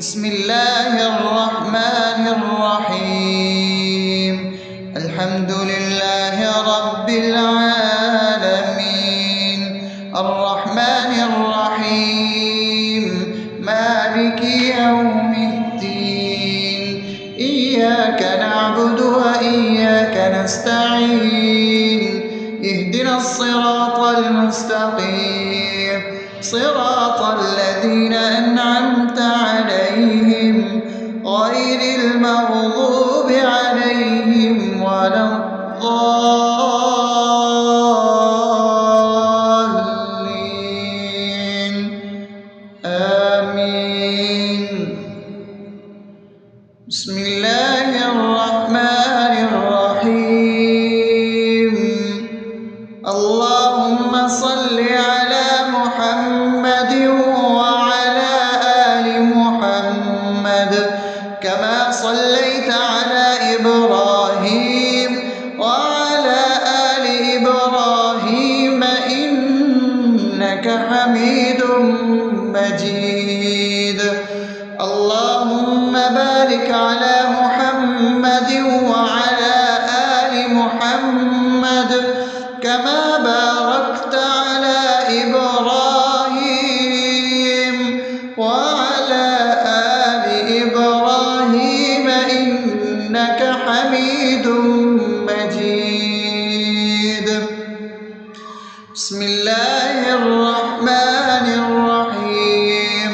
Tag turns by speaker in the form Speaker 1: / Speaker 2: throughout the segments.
Speaker 1: بسم الله الرحمن الرحيم. الحمد لله رب العالمين، الرحمن الرحيم، مالك يوم الدين. إياك نعبد وإياك نستعين، اهدنا الصراط المستقيم، صراط الذين أنعمت عليهم غير المغضوب عليهم ولا الضالين. آمين. بسم الله الرحمن الرحيم. اللهم صل على محمد وعلى آل محمد كما صليت على إبراهيم وعلى آل إبراهيم إنك حميد مجيد. اللهم بارك على محمد وعلى آل محمد كما باركت على إبراهيم وعلى آل إبراهيم إنك حميد مجيد. بسم الله الرحمن الرحيم.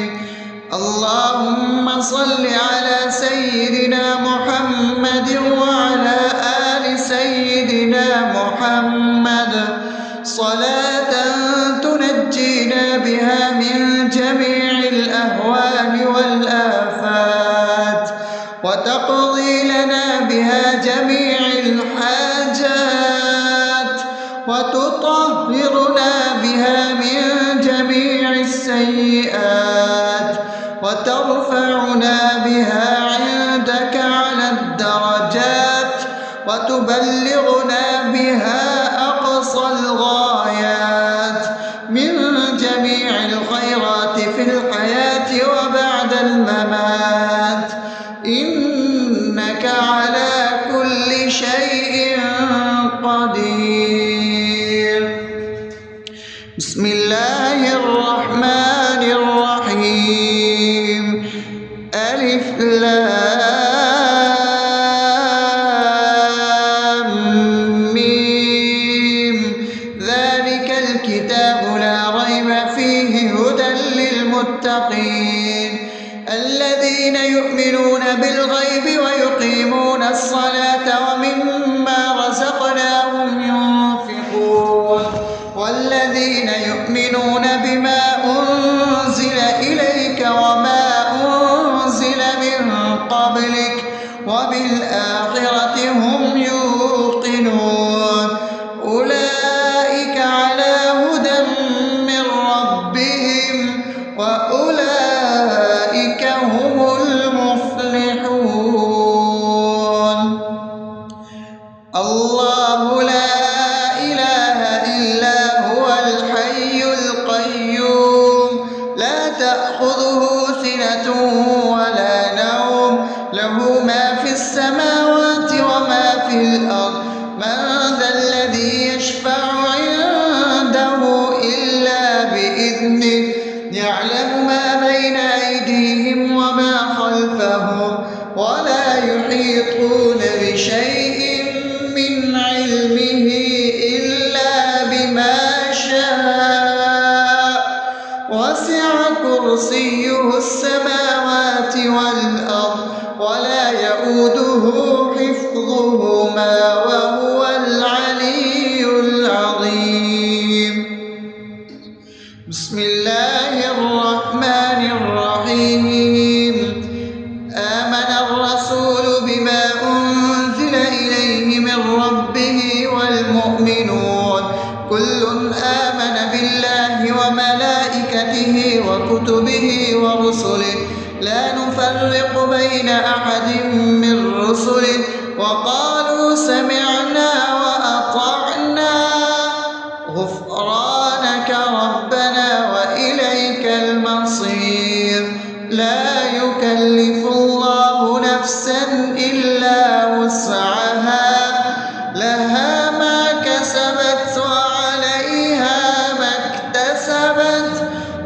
Speaker 1: اللهم صل على سيدنا محمد وعلى آل سيدنا محمد صلاة تنجينا بها من جميع الأهوال والآفات وتقضي لنا بها جميع الحاجات وتطهرنا بها من جميع السيئات وترفعنا بها عندك على الدرجات وتبلغنا بها أقصى الغايات من جميع الخيرات في الحياة وبعد الممات، إنك على كل شيء قدير. بسم الله الرحمن الرحيم. ألف لام ميم. ذلك الكتاب لا ريب فيه هدى للمتقين الذين يؤمنون بالغيب ويقيمون الصلاة ومما رزقناهم ينفقون والذين يؤمنون بما أنزل إليك وما أنزل من قبلك وبالآخرة هم يوقنون أولئك على هدى من ربهم وأولئك هم المفلحون. الله لا إله إلا هو الحي القيوم لا تأخذه سنة ولا نوم له ما في السماوات وما في الأرض. من ذا الذي يشفع عنده إلا بإذنه يعلم ما بين أيديهم وما خلفهم ولا يحيطون بشيء من علمه إلا بما شاء وسع كرسيه السماوات والأرض ولا يؤوده حفظهما وهو العلي العظيم. بسم الله الرحمن الرحيم. آمن الرسول بما أنزل إليه من ربه والمؤمنون كل آمن بالله وملائكته وكتبه ورسله لا نفرق بين أحد من رسله وقالوا سمعنا وأطعنا غفرانك ربنا وإليك المصير. لا يكلف يكلف الله نفسا إلا وسعها لها ما كسبت وعليها ما اكتسبت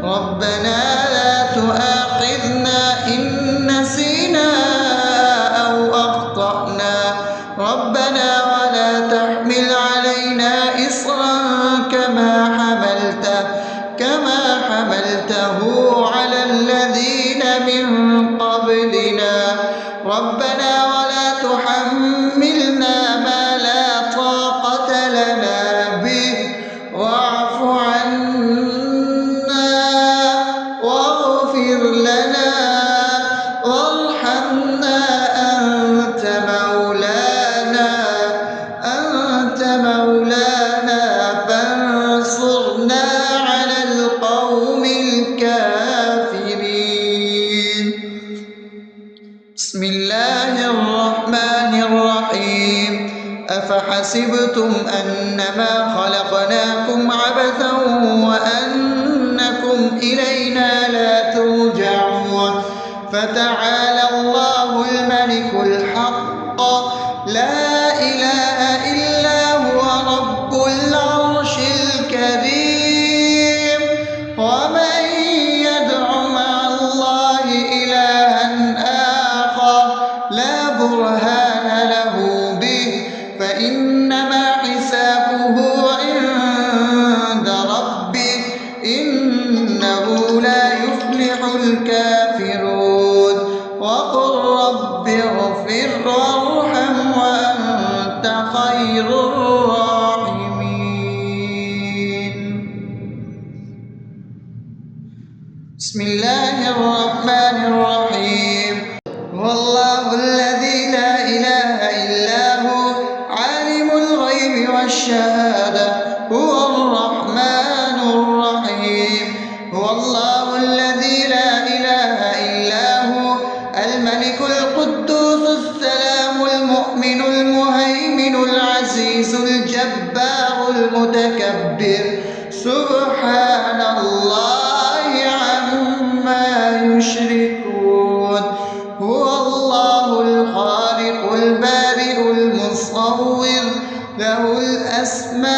Speaker 1: ربنا لا تؤاخذنا إن نسينا أو أخطأنا ربنا ولا تحمل علينا إصرا كما حملته على الذين من قبلنا ربنا ولا تحملنا ما لا طاقة لنا به واعف عنا واغفر لنا وارحمنا أنت مولانا فانصرنا على القوم الكافرين. بسم الله الرحمن الرحيم أفحسبتم أنما خلقناكم عبثا وأنكم إلينا لا ترجعون فتعالى الله الملك الحق لا إله إلا هو رب العرش الكريم ومن يدع مع الله إلها آخر لا برهان له به فإنما حسابه عند ربه إنه لا يفلح الكافرون وقل رب اغفر وارحم وأنت خير الراحمين. بسم الله الرحمن الرحيم هو الله الذي لا إله إلا هو عالم الغيب والشهادة هو الرحمن الرحيم هو الله الذي لا إله إلا هو الملك القدوس السلام المؤمن المهيمن العزيز الجبار المتكبر سبحان الله عما يشركون هو الله الخالق البارئ المصور له الأسماء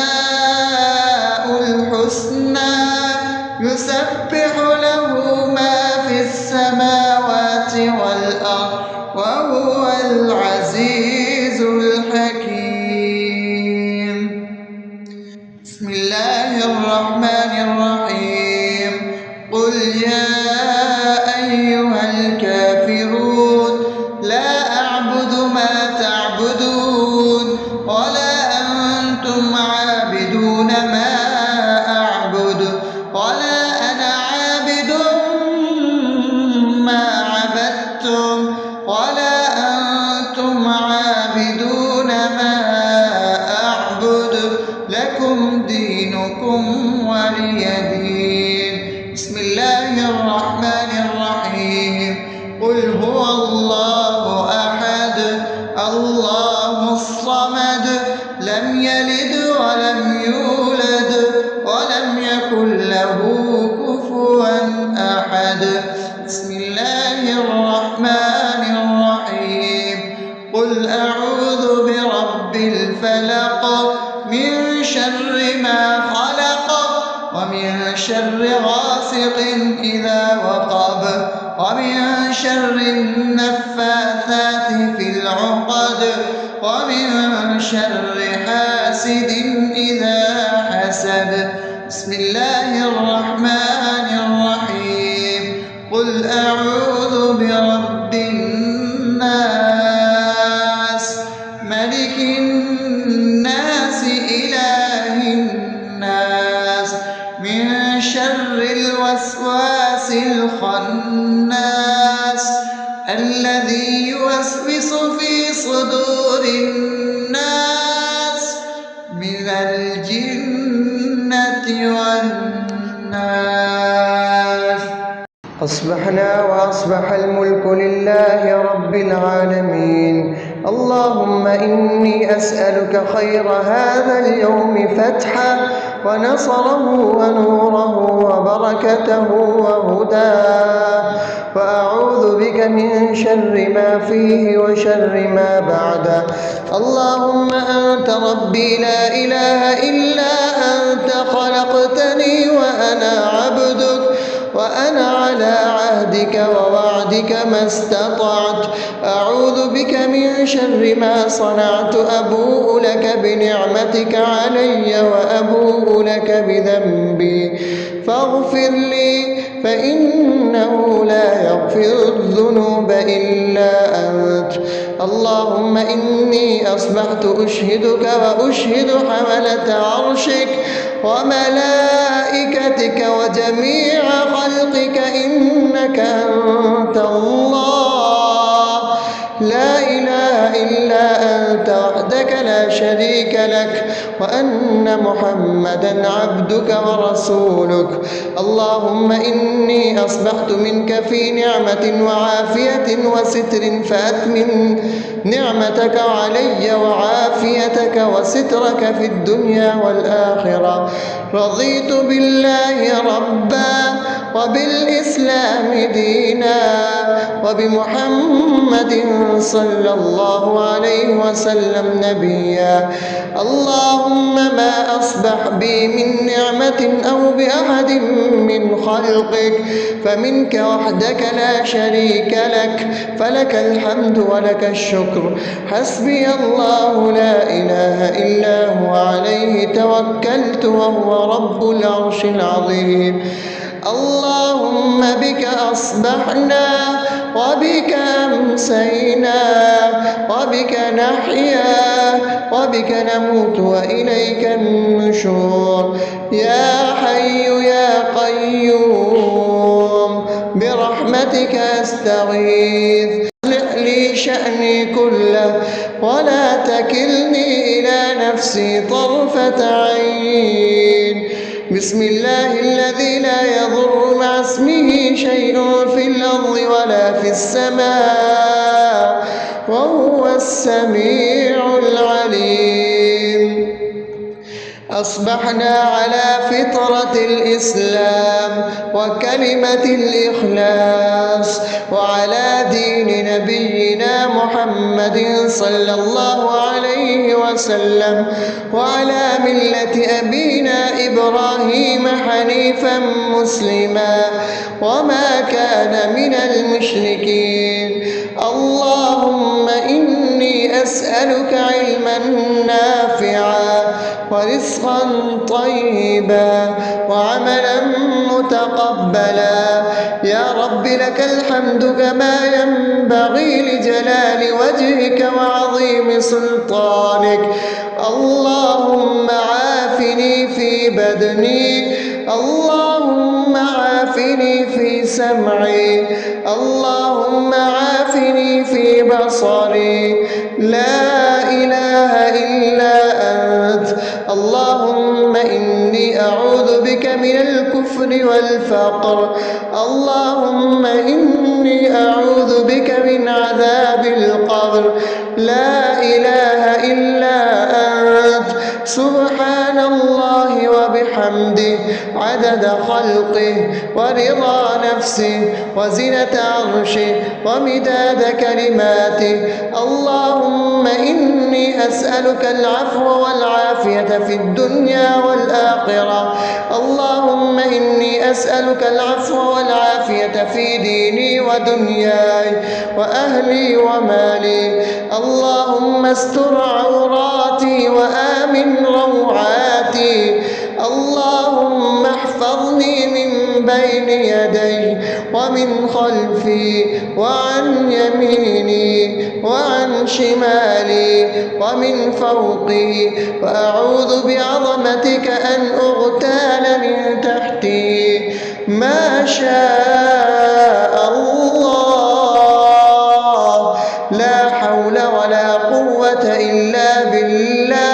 Speaker 1: الحسنى يسبح له ما في السماوات والأرض وهو العزيز الحكيم. بسم الله الرحمن الرحيم قل يا أيها الكافرون لا أعبد ما تعبدون ولا أنتم عابدون ما أعبد ولا أنا عابد ما عبدتم ولا أنتم عابدون ما أعبد لكم دينكم ولي دين. بسم الله الرحمن الرحيم قل هو الله أحد الله الصمد لم يلد ولم يولد ولم يكن له كفوا أحد. بسم الله الرحمن الرحيم قل أعوذ برب الفلق من شر ما خلق ومن شر غاسق إذا وقب ومن شر النفاثات في العقد ومن شر حاسد إذا حسد. بسم الله الرحمن الرحيم قل أعوذ برب الناس ملك الناس إله الناس من شر الوسواس الخناس الذي يوسوس في صدور الناس من الجنة والناس. أصبحنا وأصبح الملك لله رب العالمين اللهم إني أسألك خير هذا اليوم فتحه ونصره ونوره وبركته وهداه، وأعوذ بك من شر ما فيه وشر ما بعده. اللهم أنت ربي لا إله إلا أنت، خلقتني وأنا عبدك، وأنا على عهدك ووعدك ما استطعت. أعوذ بك من شر ما صنعت، أبوء لك بنعمتك علي وأبوء لك بذنبي فاغفر لي، فإنه لا يغفر الذنوب إلا أنت. اللهم إني أصبحت أشهدك وأشهد حملة عرشك وملائكتك وجميع خلقك إنك أنت الله لا إله إلا أنت وحدك لا شريك لك، وأن محمدا عبدك ورسولك. اللهم إني أصبحت منك في نعمة وعافية وستر، فأتمم نعمتك علي وعافيتك وسترك في الدنيا والآخرة. رضيت بالله ربا وبالإسلام دينا وبمحمد صلى الله عليه وسلم نبيا. اللهم ما أصبح بي من نعمة أو بأحد من خلقك فمنك وحدك لا شريك لك، فلك الحمد ولك الشكر. حسبي الله لا إله إلا هو، عليه توكلت وهو رب العرش العظيم. اللهم بك أصبحنا وبك أمسينا وبك نحيا وبك نموت وإليك النشور. يا حي يا قيوم برحمتك أستغيث، أصلح لي شأني كله ولا تكلني إلى نفسي طرفة عين. بسم الله الذي لا يضر مع اسمه شيء في الأرض ولا في السماء وهو السميع العليم. أصبحنا على فطرة الإسلام وكلمة الإخلاص وعلى دين نبينا محمد صلى الله عليه وسلم وعلى ملة أبينا إبراهيم حنيفا مسلما وما كان من المشركين. اللهم إني أسألك علما نافعا ورزقا طيبا وعملا متقبلا. يا رب لك الحمد كما ينبغي لجلال وجهك وعظيم سلطانك. اللهم عافني في بدني، اللهم عافني في سمعي، اللهم عافني في بصري. لا إله إلا أنت. اللهم إني أعوذ بك من الكفر والفقر. اللهم إني أعوذ بك من عذاب القبر. لا إله إلا أنت. سبحان الله وبحمده عدد خلقه ورضا نفسه وزنة عرشه ومداد كلماته. اللهم إني أسألك العفو والعافية في الدنيا والآخرة. اللهم إني أسألك العفو والعافية في ديني ودنياي وأهلي ومالي. اللهم استر عوراتي وآمن روعاتي. اللهم احفظني من بين يدي ومن خلفي وعن يميني وعن شمالي ومن فوقي، وأعوذ بعظمتك أن أغتال من تحتي. ما شاء الله، لا حول ولا قوة إلا بالله.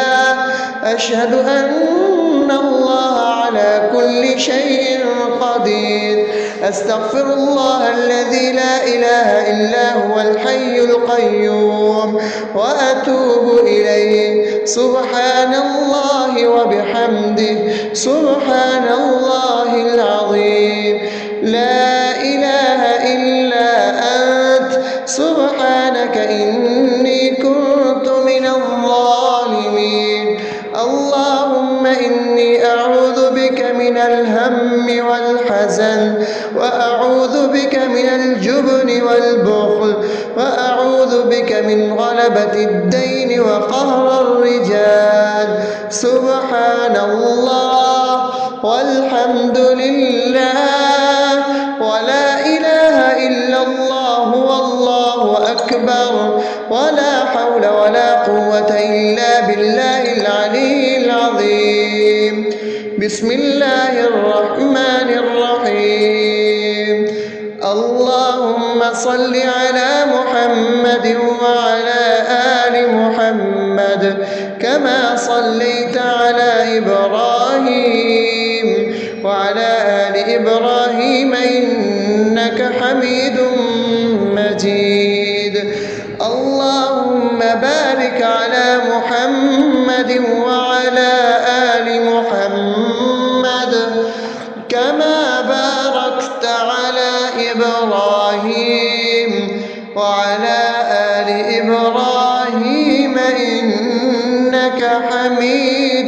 Speaker 1: أشهد أن الله على كل شيء قدير. أستغفر الله الذي لا إله إلا هو الحي القيوم وأتوب إليه. سبحان الله وبحمده سبحان الله العظيم. لا إله إلا أنت سبحانك إني كنت من الظالمين. اللهم إني أعوذ بك من الهم والحزن، وأعوذ بك من الجبن والبخل، وأعوذ بك من غلبة الدين وقهر الرجال. سبحان الله والحمد لله ولا إله إلا الله والله أكبر ولا حول ولا قوة إلا بالله العلي العظيم. بسم الله الرحمن الرحيم. اللهم صل على محمد وعلى آل محمد كما صليت على إبراهيم وعلى آل إبراهيم إنك حميد مجيد. اللهم بارك على محمد وعلى آل محمد كما باركت على إبراهيم وعلى آل إبراهيم إنك حميد